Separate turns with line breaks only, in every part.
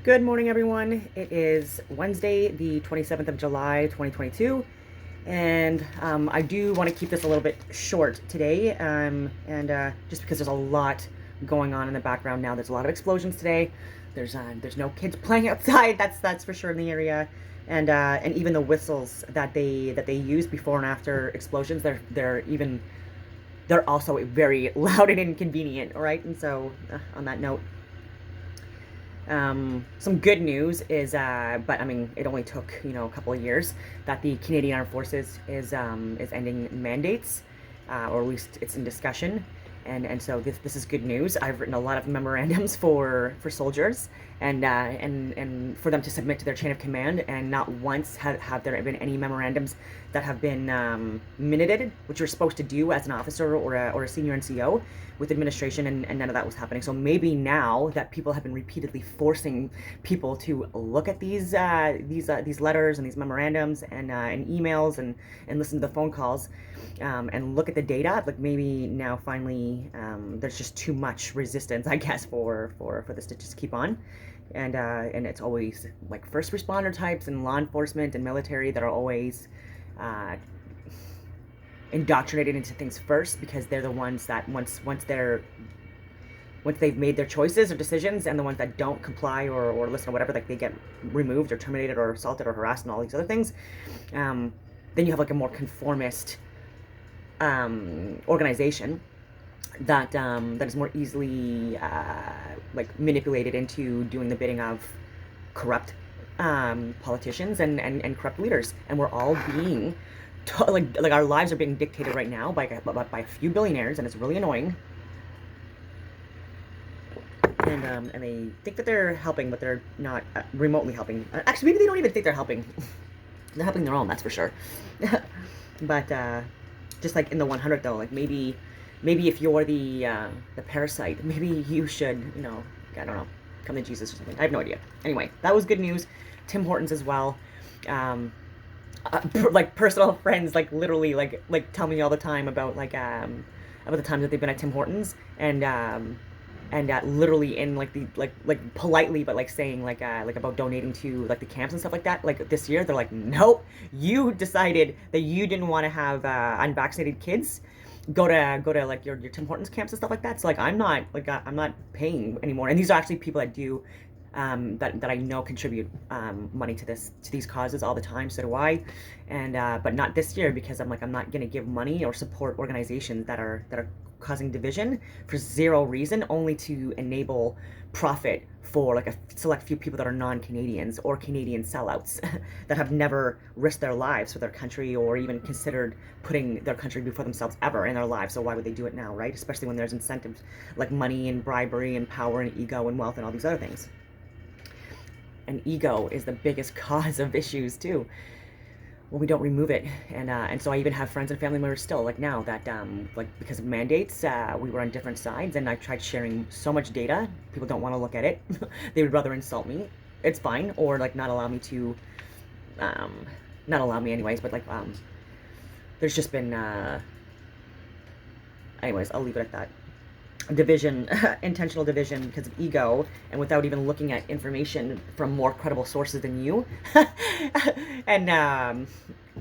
Good morning, everyone. It is Wednesday, the 27th of July, 2022, and I do want to keep this a little bit short today, and just because there's a lot going on in the background now. There's a lot of explosions today. There's no kids playing outside. That's for sure in the area, and even the whistles that they use before and after explosions, they're also very loud and inconvenient. All right, and so on that note. Some good news is, but I mean, it only took a couple of years that the Canadian Armed Forces is ending mandates, or at least it's in discussion, and so this is good news. I've written a lot of memorandums for soldiers, and for them to submit to their chain of command, and not once have there been any memorandums that have been minuted, which you're supposed to do as an officer or a senior NCO with administration, and none of that was happening. So maybe now that people have been repeatedly forcing people to look at these letters and these memorandums and emails and listen to the phone calls, and look at the data, like maybe now finally there's just too much resistance, I guess, for this to just keep on. And it's always like first responder types and law enforcement and military that are always uh, indoctrinated into things first, because they're the ones that once they've made their choices or decisions, and the ones that don't comply or listen or whatever, like they get removed or terminated or assaulted or harassed and all these other things. Then you have like a more conformist organization that is more easily like manipulated into doing the bidding of corrupt politicians and corrupt leaders, and we're all being like our lives are being dictated right now by a few billionaires, and it's really annoying. And they think that they're helping, but they're not remotely helping. Actually, maybe they don't even think they're helping. They're helping their own, that's for sure. But just like in the 100 though, like maybe if you're the parasite, maybe you should, I don't know, come to Jesus or something. I have no idea. Anyway, that was good news. Tim Hortons as well. Um, like personal friends, like literally, like tell me all the time about the times that they've been at Tim Hortons, and literally in like the like politely, but like saying like about donating to like the camps and stuff like that. Like this year, they're like, nope, you decided that you didn't want to have unvaccinated kids go to like your Tim Hortons camps and stuff like that. So like I'm not paying anymore. And these are actually people that do that I know contribute money to these causes all the time. So do I, and but not this year, because I'm not gonna give money or support organizations that are causing division for zero reason, only to enable profit for like a select few people that are non-Canadians or Canadian sellouts that have never risked their lives for their country or even considered putting their country before themselves ever in their lives. So why would they do it now, right? Especially when there's incentives like money and bribery and power and ego and wealth and all these other things. And ego is the biggest cause of issues too when we don't remove it. And so I even have friends and family members still, like now, that like because of mandates, we were on different sides, and I tried sharing so much data. People don't want to look at it. They would rather insult me. It's fine, or like not allow me to, um, not allow me anyways. But like there's just been anyways, I'll leave it at that. Division, intentional division because of ego, and without even looking at information from more credible sources than you, and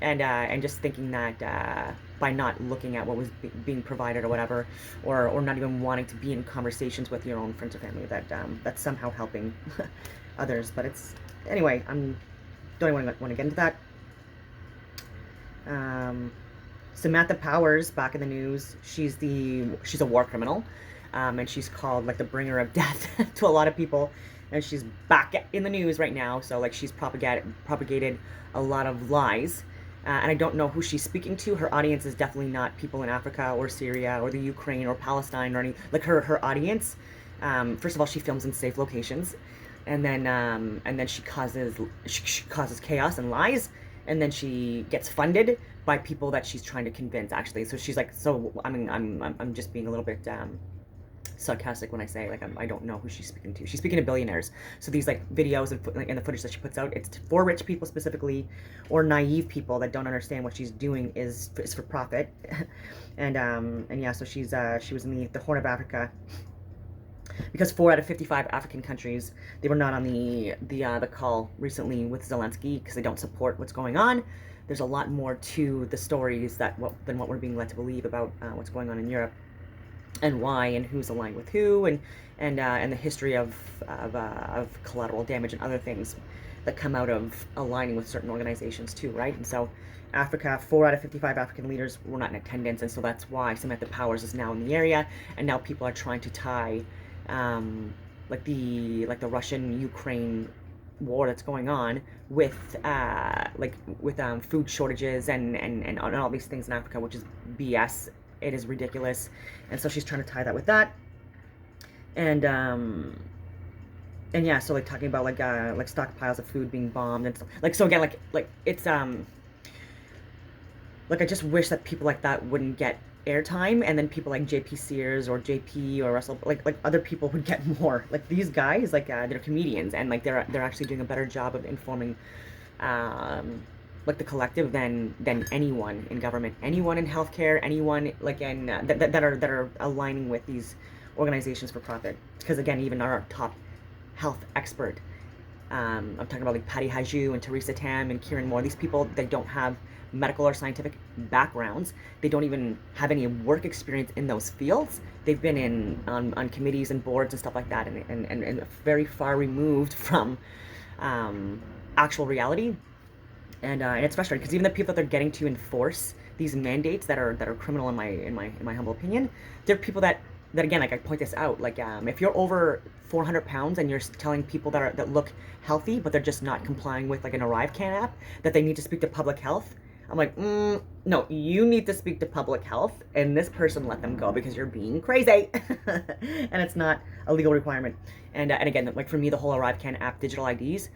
and just thinking that by not looking at what was being provided or whatever, or not even wanting to be in conversations with your own friends or family, that's somehow helping others. But it's anyway. Don't even want to get into that. Um, Samantha Powers back in the news. She's a war criminal, and she's called like the bringer of death to a lot of people, and she's back in the news right now. So like she's propagated a lot of lies, and I don't know who she's speaking to. Her audience is definitely not people in Africa or Syria or the Ukraine or Palestine or any like her audience. First of all, she films in safe locations, and then she causes chaos and lies, and then she gets funded by people that she's trying to convince, actually. So she's like, so I mean, I'm just being a little bit sarcastic when I say like I don't know who she's speaking to. She's speaking to billionaires. So these like videos and the footage that she puts out, it's for rich people specifically, or naive people that don't understand what she's doing is for profit. And yeah, so she was in the Horn of Africa because 4 out of 55 African countries, they were not on the call recently with Zelensky because they don't support what's going on. There's a lot more to the stories than what we're being led to believe about what's going on in Europe, and why, and who's aligned with who, and the history of collateral damage and other things that come out of aligning with certain organizations too, right? And so Africa, 4 out of 55 African leaders were not in attendance, and so that's why Samantha Powers is now in the area, and now people are trying to tie like the Russian-Ukraine war that's going on with food shortages and all these things in Africa, which is BS. It is ridiculous, and so she's trying to tie that with that, and yeah, so like talking about like stockpiles of food being bombed and stuff. Like, so again, like it's like I just wish that people like that wouldn't get airtime, and then people like JP Sears or JP or Russell, like other people would get more. Like these guys, like they're comedians, and like they're actually doing a better job of informing like the collective than anyone in government, anyone in healthcare, anyone like in that are aligning with these organizations for profit. Because again, even our top health expert, I'm talking about like Patty Haju and Teresa Tam and Kieran Moore. These people, they don't have medical or scientific backgrounds. They don't even have any work experience in those fields. They've been on committees and boards and stuff like that, and very far removed from actual reality. And it's frustrating because even the people that they're getting to enforce these mandates that are criminal in my humble opinion, they're people that again, like I point this out, like if you're over 400 pounds and you're telling people that look healthy but they're just not complying with like an ArriveCan app that they need to speak to public health, I'm like, no, you need to speak to public health, and this person let them go because you're being crazy. And it's not a legal requirement. And again, like for me, the whole ArriveCan app, digital IDs,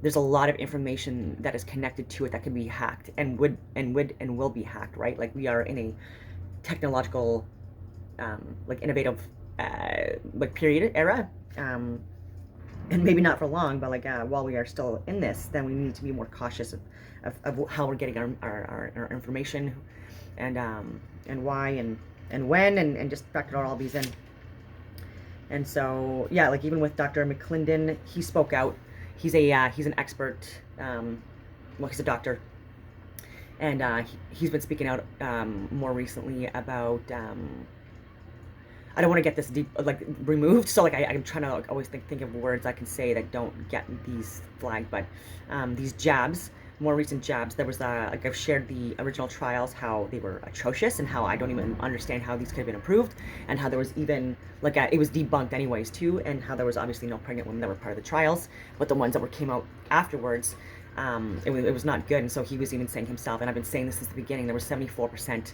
there's a lot of information that is connected to it that can be hacked and will be hacked, right? Like we are in a technological, like innovative, like period era. And maybe not for long, but like while we are still in this, then we need to be more cautious of how we're getting our information, and why and when, and just factor all these in. And so yeah, like even with Dr. McClendon, he spoke out. He's an expert. Well, he's a doctor, and he's been speaking out more recently about. I don't want to get this deep, like removed. So like I'm trying to like, always think of words I can say that don't get these flagged. But these jabs, more recent jabs, there was like I've shared the original trials, how they were atrocious, and how I don't even understand how these could have been improved, and how there was even like it was debunked anyways too, and how there was obviously no pregnant women that were part of the trials, but the ones that came out afterwards, it was not good. And so he was even saying himself, and I've been saying this since the beginning, there were 74%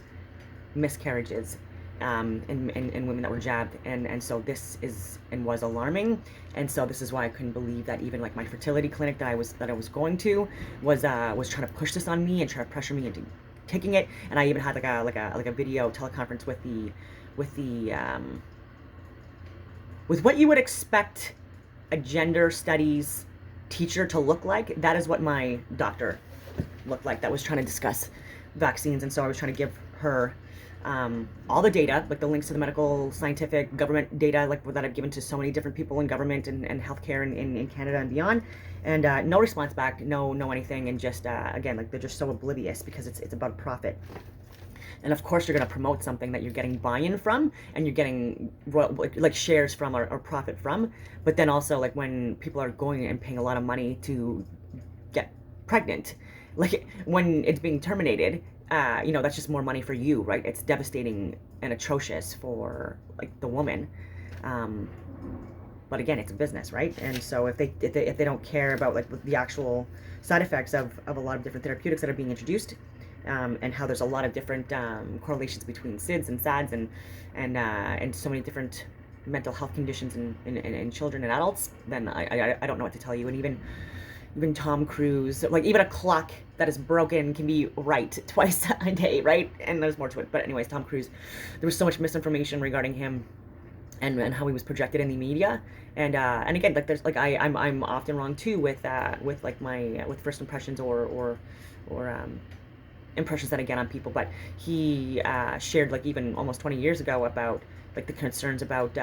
miscarriages in women that were jabbed, and so this is and was alarming. And so this is why I couldn't believe that even like my fertility clinic that I was going to was trying to push this on me and try to pressure me into taking it. And I even had like a video teleconference with what you would expect a gender studies teacher to look like. That is what my doctor looked like that was trying to discuss vaccines. And so I was trying to give her all the data, like the links to the medical, scientific, government data, like that I've given to so many different people in government and healthcare in Canada and beyond, and no response back, no anything, and just again, like they're just so oblivious because it's about profit. And of course, you're going to promote something that you're getting buy-in from, and you're getting like shares from or profit from. But then also, like when people are going and paying a lot of money to get pregnant, like when it's being terminated, that's just more money for you, right? It's devastating and atrocious for like the woman. But again, it's a business, right? And so if they don't care about like the actual side effects of a lot of different therapeutics that are being introduced, and how there's a lot of different correlations between SIDS and SADS and so many different mental health conditions in children and adults, then I don't know what to tell you. And even Tom Cruise, like even a clock that is broken can be right twice a day, right? And there's more to it. But anyways, Tom Cruise, there was so much misinformation regarding him and how he was projected in the media. And again, like there's like I'm often wrong too with like my with first impressions or impressions that I get on people. But he shared like even almost 20 years ago about like the concerns about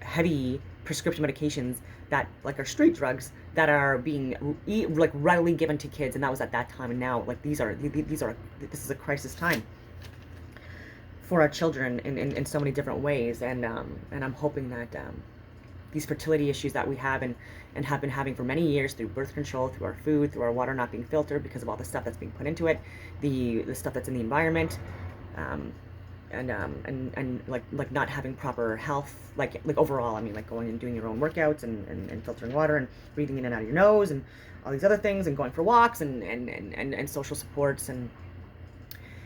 heavy prescription medications that like are street drugs that are being like readily given to kids, and that was at that time. And now like these are this is a crisis time for our children in so many different ways. And I'm hoping that these fertility issues that we have and have been having for many years through birth control, through our food, through our water not being filtered because of all the stuff that's being put into it, the stuff that's in the environment, and like not having proper health, like overall. I mean, like going and doing your own workouts and filtering water and breathing in and out of your nose and all these other things, and going for walks and social supports and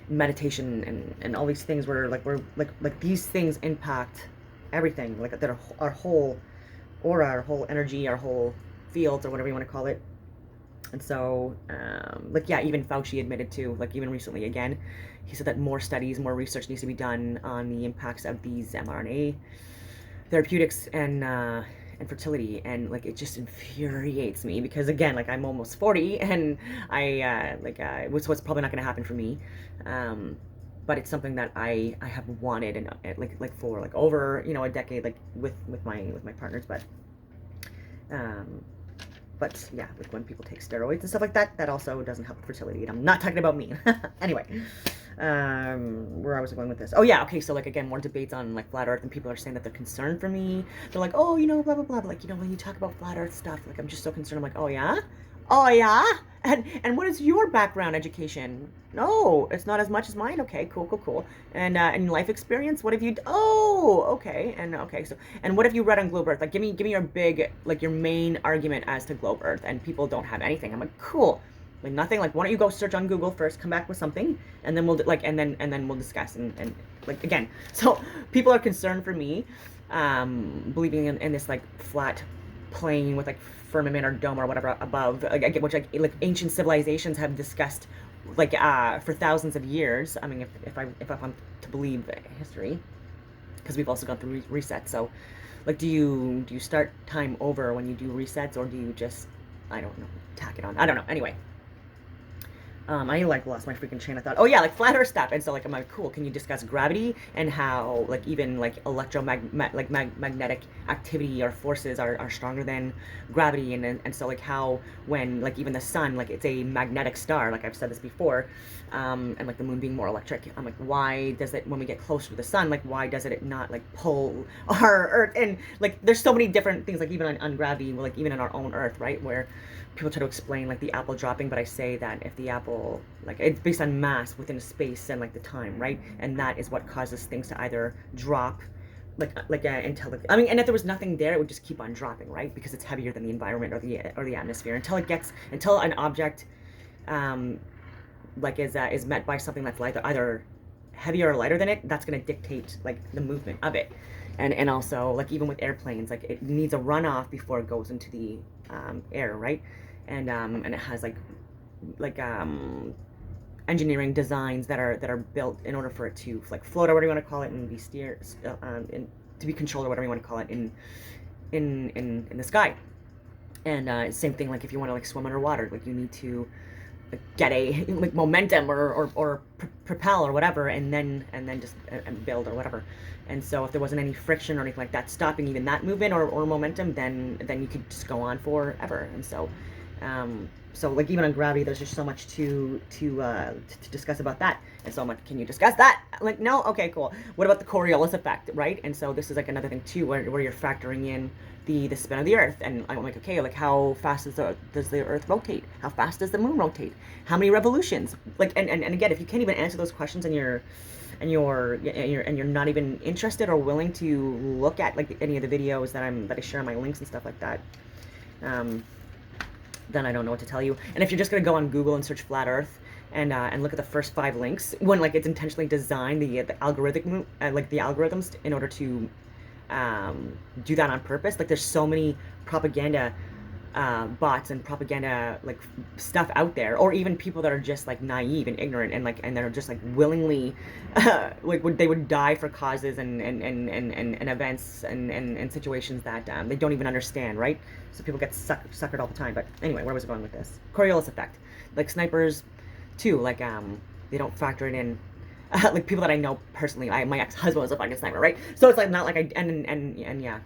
meditation and all these things where we're these things impact everything, like that our whole aura, our whole energy, our whole fields, or whatever you want to call it. And so like yeah, even Fauci admitted to, like even recently again, he said that more studies, more research needs to be done on the impacts of these mRNA therapeutics and fertility. And like it just infuriates me because again, like I'm almost 40 and so it's probably not going to happen for me, but it's something that I have wanted and like for like over a decade, like with my partners. But yeah, like when people take steroids and stuff like that, that also doesn't help with fertility. And I'm not talking about me. Anyway, where I was going with this. Oh yeah, okay, so like again, more debates on like flat earth, and people are saying that they're concerned for me. They're like, oh, blah blah blah, but like when you talk about flat earth stuff, like I'm just so concerned. I'm like, oh yeah, and what is your background education? No, it's not as much as mine. Okay, cool. And life experience, what have you oh, okay. And okay, so and what have you read on Globe Earth? Like give me your big, like your main argument as to Globe Earth. And people don't have anything. I'm like, cool. Like nothing. Like why don't you go search on Google first, come back with something, and then we'll and then we'll discuss. And like again, so people are concerned for me believing in this like flat plane with like firmament or dome or whatever above, which like ancient civilizations have discussed like for thousands of years. I mean, if I'm to believe history, because we've also gone through resets. So like do you start time over when you do resets, or do you just, I don't know, tack it on? I don't know. Anyway, I like lost my freaking train of thought. Oh yeah, like flat earth stuff. And so like I'm like, cool, can you discuss gravity and how like even like magnetic activity or forces are stronger than gravity, and so like how when like even the sun, like it's a magnetic star, like I've said this before, and like the moon being more electric. I'm like, why does it, when we get closer to the sun, like why does it not like pull our earth? And like there's so many different things, like even on gravity, like even in our own earth, right, where people try to explain like the apple dropping, but I say that if the apple, like it's based on mass within a space and like the time, right, and that is what causes things to either drop until I mean, and if there was nothing there, it would just keep on dropping, right, because it's heavier than the environment or the atmosphere until an object like is met by something that's either heavier or lighter than it. That's going to dictate like the movement of it. And also like even with airplanes, like it needs a runoff before it goes into the air, right? And it has like engineering designs that are built in order for it to like float, or whatever you want to call it, and be to be controlled, or whatever you want to call it, in the sky. And same thing, like if you want to like swim underwater, like you need to get a like momentum or propel or whatever, and then just build or whatever. And so if there wasn't any friction or anything like that stopping even that movement or momentum, then you could just go on forever. And so so like even on gravity, there's just so much to discuss about that. And so I'm like, can you discuss that? Like, no? Okay, cool. What about the Coriolis effect, right? And so this is like another thing too, where you're factoring in the spin of the earth. And I'm like, okay, like how fast does the earth rotate? How fast does the moon rotate? How many revolutions? Like, and again, if you can't even answer those questions, and you're not even interested or willing to look at like any of the videos that I share on my links and stuff like that, then I don't know what to tell you. And if you're just gonna go on Google and search flat earth and look at the first 5 links, when like it's intentionally designed, the algorithms in order to do that on purpose. Like there's so many propaganda bots and propaganda like stuff out there, or even people that are just like naive and ignorant and they're just like willingly they would die for causes and events and situations that they don't even understand, right? So people get suckered all the time. But anyway, where was I going with this? Coriolis effect, like snipers too, like they don't factor it in like people that I know personally. My ex-husband was a fucking sniper, right? So it's like not like and yeah.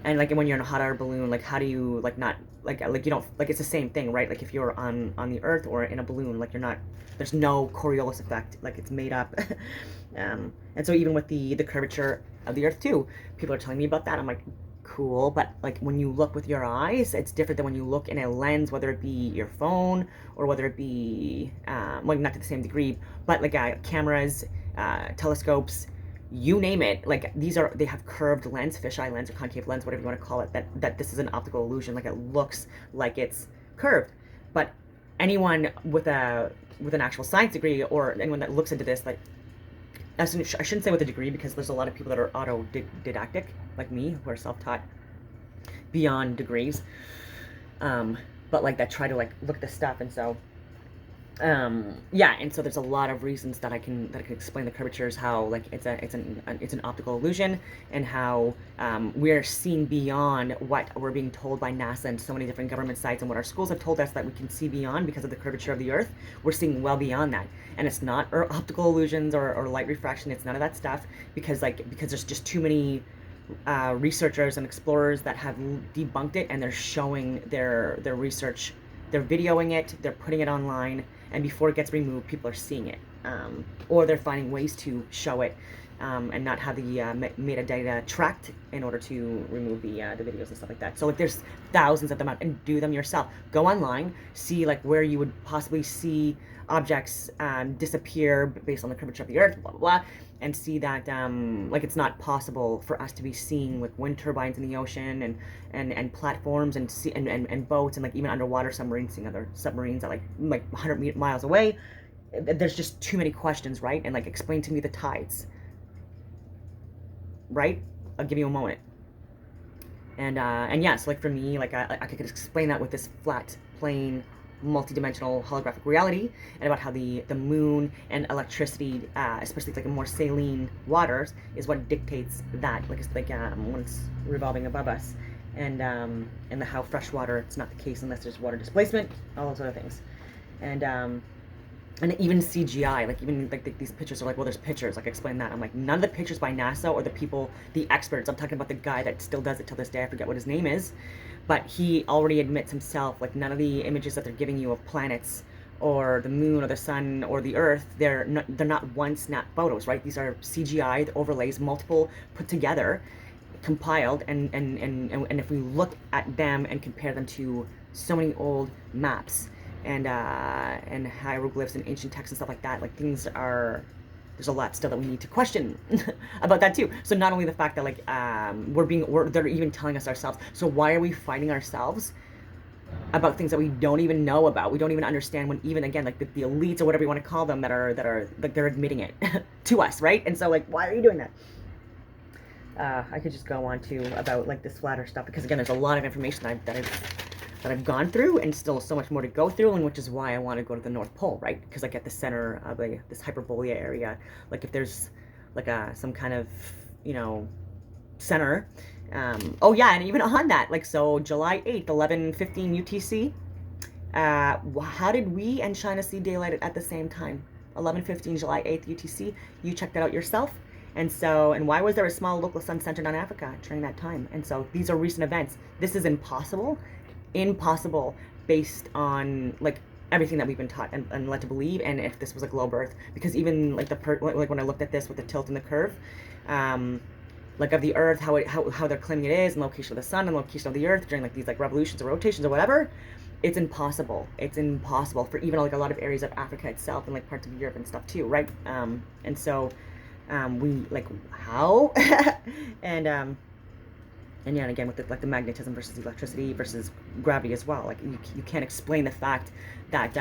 And like when you're in a hot air balloon, like how do you like not like you don't like it's the same thing, right? Like if you're on the earth or in a balloon, like you're not, there's no Coriolis effect, like it's made up. And so even with the curvature of the earth too, people are telling me about that. I'm like, cool, but like when you look with your eyes, it's different than when you look in a lens, whether it be your phone or whether it be well, not to the same degree, but like cameras, telescopes, you name it. Like they have curved lens, fisheye lens or concave lens, whatever you want to call it, that this is an optical illusion. Like it looks like it's curved. But anyone with an actual science degree, or anyone that looks into this, like I shouldn't say with a degree, because there's a lot of people that are autodidactic like me, who are self-taught beyond degrees, but like that try to like look at this stuff. And so yeah, and so there's a lot of reasons that I can explain the curvatures, how like it's an optical illusion, and how we're seeing beyond what we're being told by NASA and so many different government sites, and what our schools have told us that we can see beyond because of the curvature of the earth. We're seeing well beyond that, and it's not optical illusions or light refraction. It's none of that stuff, because there's just too many researchers and explorers that have debunked it, and they're showing their research. They're videoing it, they're putting it online, and before it gets removed, people are seeing it, or they're finding ways to show it, and not have the metadata tracked in order to remove the videos and stuff like that. So like there's thousands of them out, and do them yourself. Go online, see like where you would possibly see objects disappear based on the curvature of the earth, blah blah blah, and see that like it's not possible for us to be seeing like wind turbines in the ocean, and platforms, and sea and boats, and like even underwater submarines, seeing other submarines at like 100 miles away. There's just too many questions, right? And like, explain to me the tides, right? I'll give you a moment. And yeah, so like for me, like I could explain that with this flat plane multi-dimensional holographic reality, and about how the moon and electricity, especially like in more saline waters, is what dictates that. Like it's like when it's revolving above us, and the how freshwater, it's not the case unless there's water displacement, all those other things. And even CGI, like even like these pictures are like, well, there's pictures, like explain that. I'm like, none of the pictures by NASA or the people, the experts, I'm talking about the guy that still does it till this day, I forget what his name is, but he already admits himself, like none of the images that they're giving you of planets or the moon or the sun or the earth, they're not one snap photos, right? These are CGI, the overlays, multiple put together, compiled, and if we look at them and compare them to so many old maps and hieroglyphs and ancient texts and stuff like that, like things are, there's a lot still that we need to question about that too. So not only the fact that like they're even telling us ourselves, so why are we fighting ourselves about things that we don't even know about, we don't even understand, when even again like the elites or whatever you want to call them that are like they're admitting it to us, right? And so like, why are you doing that? I could just go on to about like this flat earth stuff, because again there's a lot of information that I've gone through, and still so much more to go through, and which is why I want to go to the North Pole, right? Because like at the center of this Hyperborea area, like if there's like some kind of, you know, center, oh yeah, and even on that, like, so July 8th, 11:15 UTC, how did we and China see daylight at the same time? 11:15 July 8th UTC, you check that out yourself. And so, and why was there a small local sun centered on Africa during that time? And so these are recent events. This is impossible based on like everything that we've been taught and led to believe. And if this was a globe earth, because even like like when I looked at this with the tilt and the curve, like of the earth, how they're claiming it is, and location of the sun and location of the earth during like these like revolutions or rotations or whatever, it's impossible for even like a lot of areas of Africa itself, and like parts of Europe and stuff too, right? And so we like, how? and yeah, and again with like the magnetism versus electricity versus gravity as well, like you can't explain the fact that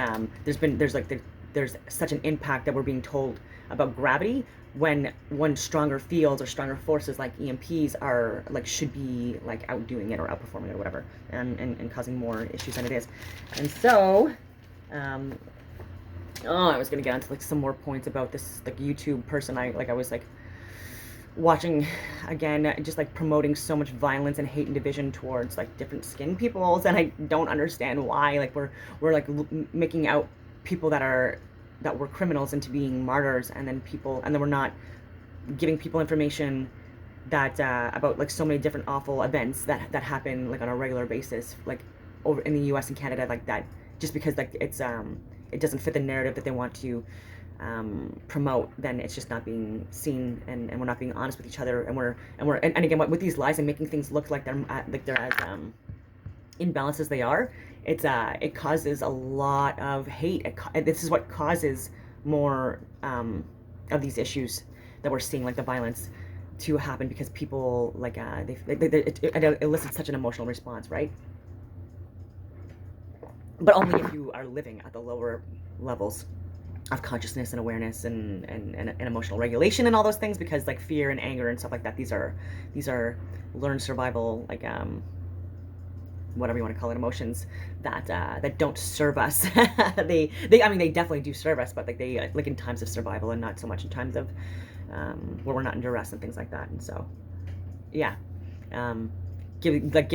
there's such an impact that we're being told about gravity, when stronger fields or stronger forces like EMPs are like, should be like outdoing it or outperforming it or whatever, and causing more issues than it is. And so I was gonna get onto like some more points about this like YouTube person. I was like watching again, just like promoting so much violence and hate and division towards like different skin peoples, and I don't understand why. Like we're like making out people that are that we're criminals into being martyrs, and then we're not giving people information that about like so many different awful events that happen like on a regular basis, like over in the U.S. and Canada, like that, just because like it doesn't fit the narrative that they want to promote, then it's just not being seen, and we're not being honest with each other, and again, with these lies and making things look like they're as imbalanced as they are, it causes a lot of hate. This is what causes more of these issues that we're seeing, like the violence, to happen, because people like it elicits such an emotional response, right? But only if you are living at the lower levels of consciousness and awareness and emotional regulation and all those things, because like fear and anger and stuff like that, these are learned survival, like whatever you want to call it, emotions that don't serve us. they I mean, they definitely do serve us, but like they like in times of survival, and not so much in times of where we're not in duress and things like that. And so yeah, give like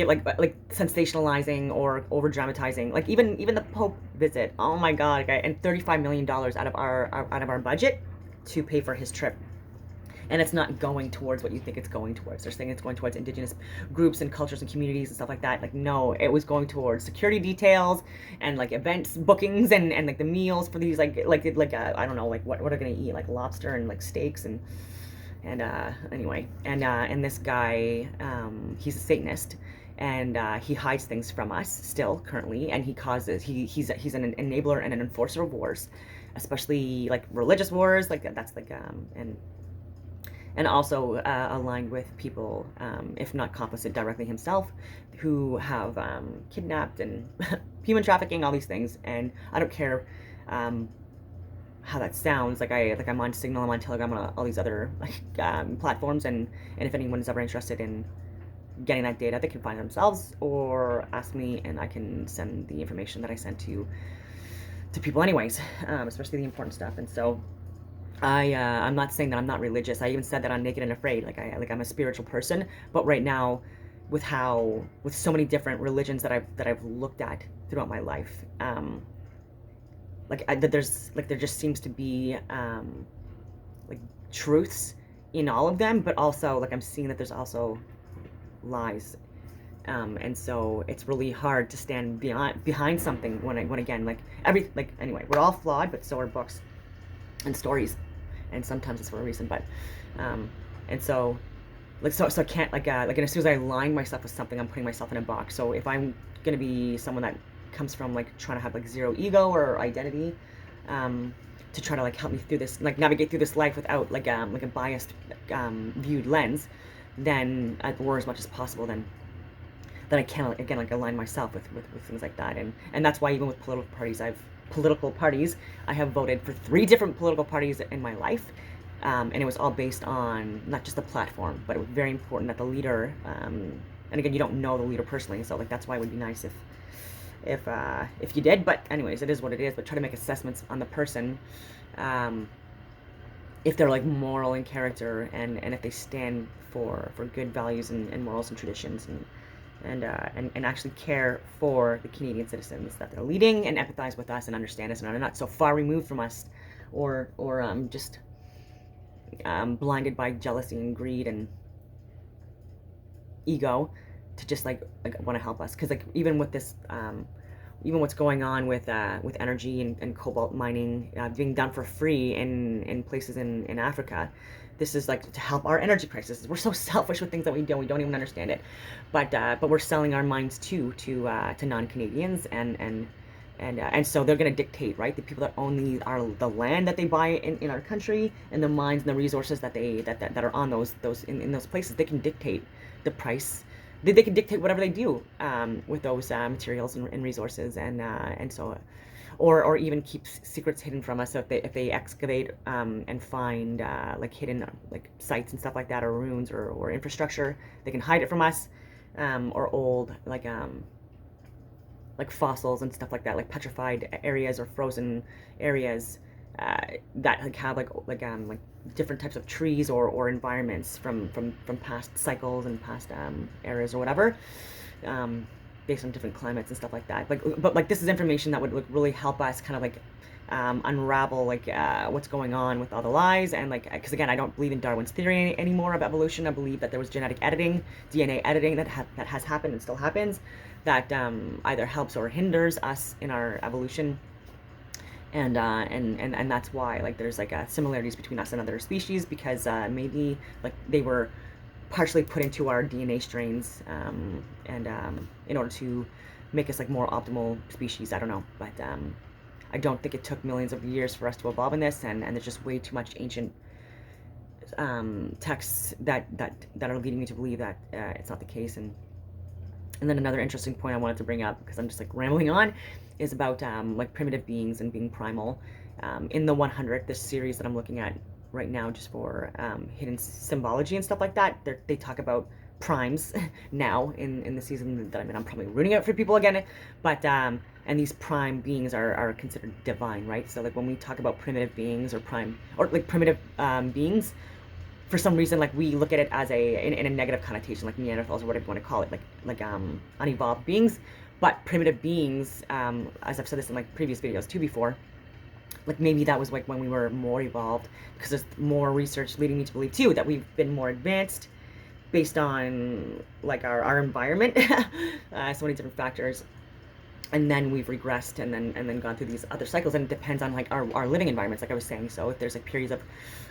sensationalizing or over dramatizing, like even the Pope visit. Oh my God, okay, and $35 million out of our budget to pay for his trip, and it's not going towards what you think it's going towards. They're saying it's going towards indigenous groups and cultures and communities and stuff like that. Like, no, it was going towards security details and like events bookings and like the meals for these like I don't know, like what are they gonna eat, like lobster and like steaks and anyway, and this guy, he's a Satanist, and he hides things from us still currently, and he's an enabler and an enforcer of wars, especially like religious wars, like that's like and also aligned with people, if not complicit directly himself, who have kidnapped and human trafficking, all these things. And I don't care how that sounds. Like I'm on Signal, I'm on Telegram, on all these other platforms, and if anyone is ever interested in getting that data, they can find it themselves or ask me, and I can send the information that I sent to people anyways, especially the important stuff. And so I'm not saying that I'm not religious. I even said that on Naked and Afraid. I'm a spiritual person, but right now, with so many different religions that I've looked at throughout my life, there just seems to be like truths in all of them, but also like I'm seeing that there's also lies, and so it's really hard to stand behind something when again, anyway, we're all flawed, but so are books and stories, and sometimes it's for a reason. But and so I can't and as soon as I align myself with something, I'm putting myself in a box. So if I'm gonna be someone that comes from like trying to have like zero ego or identity, to try to like help me through this, like navigate through this life without like a biased viewed lens, then or as much as possible, then I can again like align myself with things like that. And that's why even with political parties, I have voted for 3 different political parties in my life, and it was all based on not just the platform, but it was very important that the leader, and again, you don't know the leader personally, so like that's why it would be nice if you did. But anyways, it is what it is. But try to make assessments on the person, if they're like moral in character, and if they stand for good values and morals and traditions, and actually care for the Canadian citizens that they're leading, and empathize with us and understand us, and are not so far removed from us, or just blinded by jealousy and greed and ego to just like want to help us. Because like even with this, even what's going on with energy and cobalt mining being done for free in places in Africa, this is like to help our energy crisis. We're so selfish with things that we don't even understand it, but we're selling our minds to non-Canadians, and so they're going to dictate, right? The people that own the land that they buy in our country, and the mines and the resources that are on those in those places, they can dictate the price. They can dictate whatever they do with those materials and resources, and so, or even keep secrets hidden from us. So if they excavate and find like hidden like sites and stuff like that, or ruins or infrastructure, they can hide it from us, or old like fossils and stuff like that, like petrified areas or frozen areas that like have like different types of trees or environments from past cycles and past eras or whatever, based on different climates and stuff like that. But this is information that would really help us kind of like unravel like what's going on with all the lies, and like, because again, I don't believe in Darwin's theory anymore of evolution. I believe that there was genetic editing, DNA editing that has happened and still happens, that either helps or hinders us in our evolution. And that's why like there's like similarities between us and other species, because maybe like they were partially put into our DNA strains, and in order to make us like more optimal species. I don't know, but I don't think it took millions of years for us to evolve in this, and there's just way too much ancient texts that are leading me to believe that it's not the case. And then another interesting point I wanted to bring up, because I'm just like rambling on, is about like primitive beings and being primal. In the 100, this series that I'm looking at right now, just for hidden symbology and stuff like that, they talk about primes now in the season that I'm in. I'm probably rooting out for people again, but and these prime beings are considered divine, right? So like when we talk about primitive beings or primitive beings, for some reason, like we look at it as in a negative connotation, like Neanderthals or whatever you want to call it, like unevolved beings. But primitive beings, as I've said this in like previous videos too before, like maybe that was like when we were more evolved, because there's more research leading me to believe too that we've been more advanced based on like our environment, so many different factors, and then we've regressed and then gone through these other cycles, and it depends on like our living environments, like I was saying. So if there's like periods of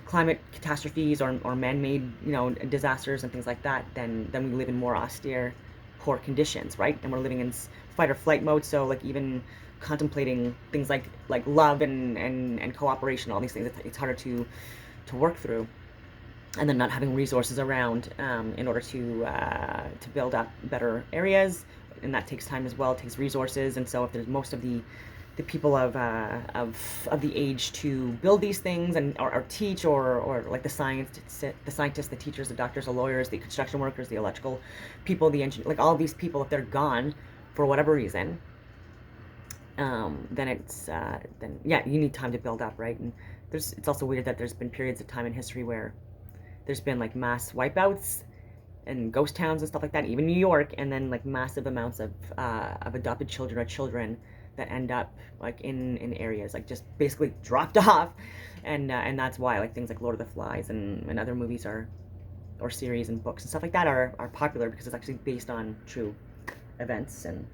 climate catastrophes or man-made disasters and things like that, then we live in more austere, poor conditions, right? And we're living in fight or flight mode. So like even contemplating things like love and cooperation, all these things, it's harder to work through. And then not having resources around in order to build up better areas, and that takes time as well. It takes resources, and so if there's most of the people of the age to build these things and or teach or like the scientists, the teachers, the doctors, the lawyers, the construction workers, the electrical people, the engineers, like all these people, if they're gone for whatever reason, then it's then yeah, you need time to build up, right? And it's also weird that there's been periods of time in history where there's been like mass wipeouts and ghost towns and stuff like that, even New York, and then like massive amounts of adopted children or children that end up like in areas like just basically dropped off, and that's why like things like Lord of the Flies and other movies or series and books and stuff like that are popular, because it's actually based on true events, and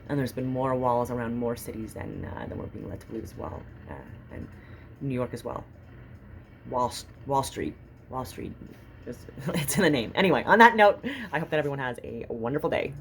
there's been more walls around more cities than we're being led to believe as well, and New York as well. Wall Street. It's in the name. Anyway, on that note, I hope that everyone has a wonderful day.